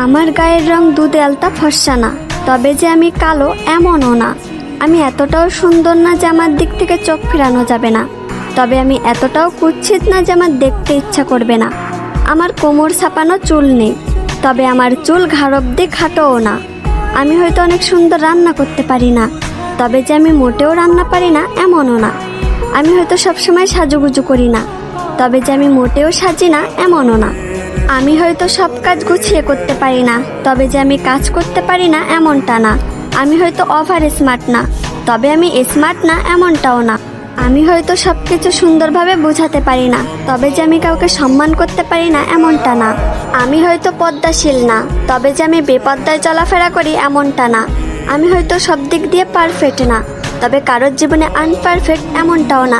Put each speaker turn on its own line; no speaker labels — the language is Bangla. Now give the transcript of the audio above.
আমার গায়ের রং দুধে আলতা ফর্সা না, তবে যে আমি কালো এমনও না। আমি এতটাও সুন্দর না যে আমার দিক থেকে চোখ ফেরানো যাবে না, তবে আমি এতটাও কুৎসিত না যে আমার দেখতে ইচ্ছা করবে না। আমার কোমর ছাপানো চুল নেই, তবে আমার চুল ঘাড় অব্দি খাটোও না। আমি হয়তো অনেক সুন্দর রান্না করতে পারি না, তবে যে আমি মোটেও রান্না পারি না এমনও না। আমি হয়তো সবসময় সাজুগুজু করি না, তবে যে আমি মোটেও সাজি না এমনও না। আমি হয়তো সব কাজ গুছিয়ে করতে পারি না, তবে যে আমি কাজ করতে পারি না এমনটা না। আমি হয়তো ওভার স্মার্ট না, তবে আমি স্মার্ট না এমনটাও না। আমি হয়তো সব কিছু সুন্দরভাবে বোঝাতে পারি না, তবে যে আমি কাউকে সম্মান করতে পারি না এমনটা না। আমি হয়তো পদ্মাশীল না, তবে যে আমি বেপদ্দায় চলাফেরা করি এমনটা না। আমি হয়তো সব দিক দিয়ে পারফেক্ট না, তবে কারোর জীবনে আনপারফেক্ট এমনটাও না।